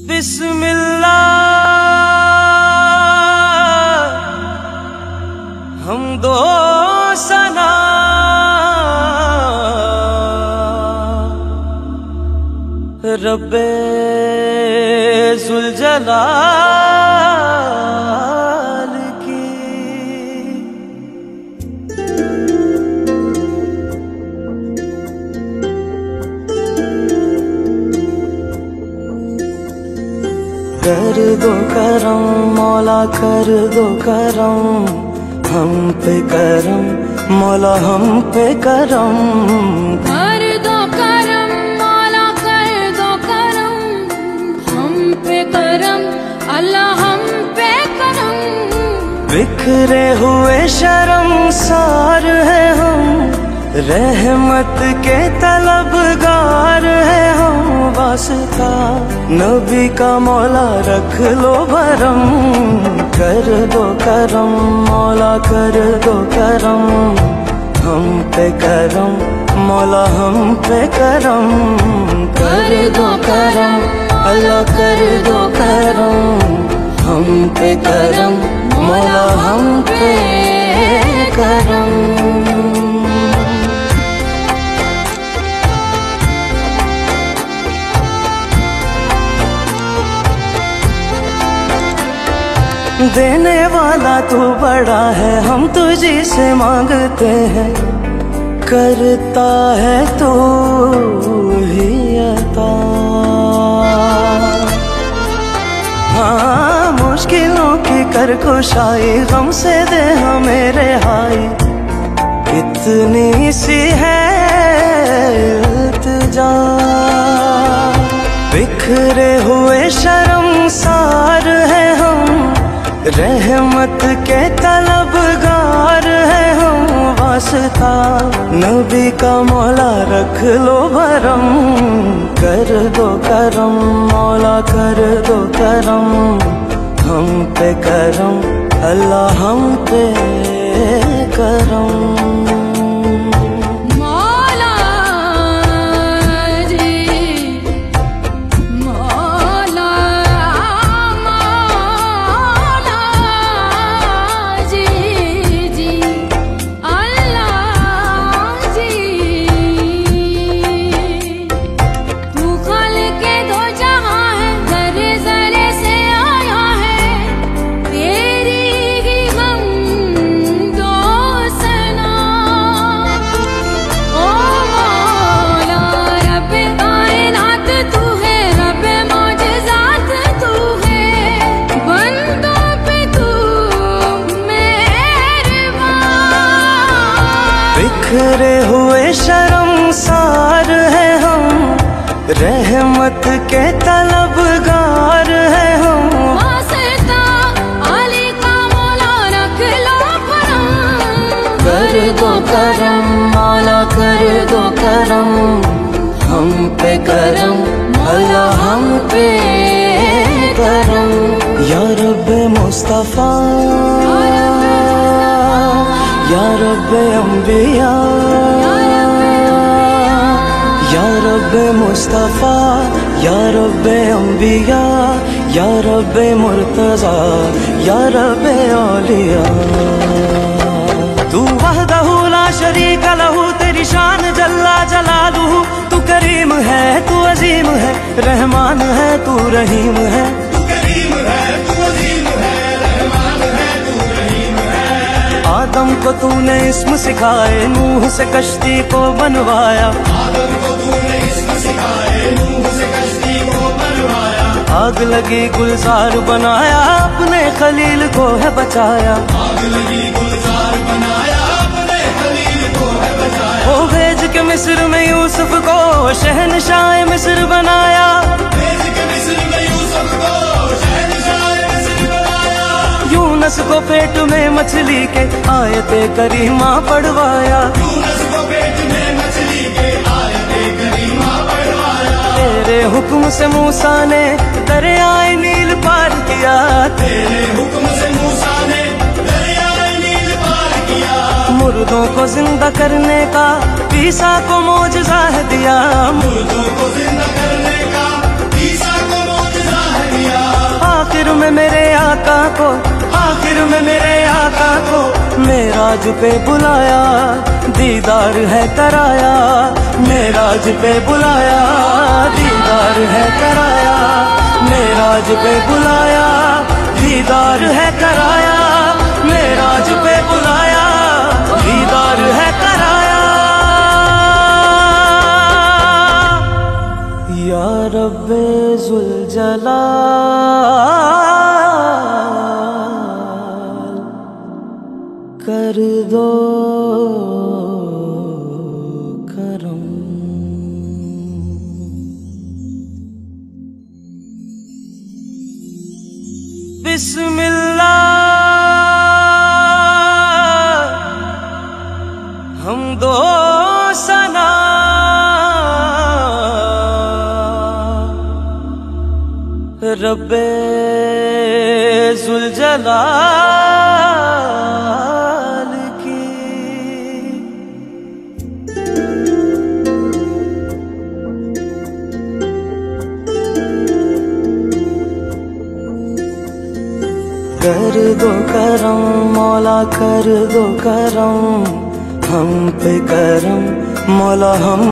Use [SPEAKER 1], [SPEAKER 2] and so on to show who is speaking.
[SPEAKER 1] बिस्मिल्लाह हम दो सना रब्बे ज़ुल-जलाल की। कर दो करम मौला कर दो करम हम पे करम मौला हम पे करम।
[SPEAKER 2] कर दो करम मौला कर दो करम हम पे करम अल्लाह हम पे करम।
[SPEAKER 1] बिखरे हुए शर्मसार है हम रहमत के तलबगार है हम। वास्ता नबी का मौला रख लो भरम। कर दो करम मौला कर दो करम हम पे करम मौला हम पे करम। कर दो करम अल्लाह कर दो करम हम पे करम मौला हम पे करम। देने वाला तू बड़ा है हम तुझी से मांगते हैं। करता है तू ही अता। हाँ मुश्किलों की कर कुशाई गम से दे हमें रिहाई। कितनी सी है इल्तिजा बिखरे हुए शर्मसार है हम रहमत के तलबगार है हम। वास्ता नबी का मौला रख लो भरम। कर दो करम मौला कर दो करम हम पे करम अल्लाह हम पे करम। बिखरे हुए शर्मसार है हम रहमत के तलबगार है हम।
[SPEAKER 2] वास्ता अली का मौला रख लो भरम।
[SPEAKER 1] कर दो करम मौला कर दो करम हम पे करम अल्लाह हम पे करम। या रब्बे मुस्तफा या रब्बे अंबिया या रब्बे मुस्तफा या रब्बे अंबिया या रब्बे मुर्तजा या रब्बे औलिया। तू वहदहू ला शरीक लहू तेरी शान जल्ला जलालुहू। तू करीम है तू अजीम है रहमान है तू रहीम है। आदम को तूने इस्म सिखाए नूह से कश्ती को बनवाया। आग लगी गुलजार बनाया अपने खलील को है बचाया। वो भेज के मिस्र में यूसुफ को शहनशाह मिस्र बनाया। यूनस को पेट में मछली के आयते करीमा पढ़वाया। तेरे हुक्म से मूसा ने दरियाए नील पार किया। तेरे हुक्म से मूसा ने दरियाए नील पार किया। मुर्दों को जिंदा करने का ईसा को मौजज़ा है दिया। मुर्दों को जिंदा करने का ईसा को मौजज़ा है मेरे आका को मेराज पे बुलाया, दीदार है कराया, मेराज पे बुलाया, दीदार है कराया, मेराज पे बुलाया, दीदार है कराया, मेराज पे बुलाया, दीदार है कराया। या रब्बे जुल जलाल कर दो करम। बिस्मिल्लाह हम दो सना रब्बे जुल जलाल की। कर दो करम मौला कर दो करम, हम पे करम मौला हम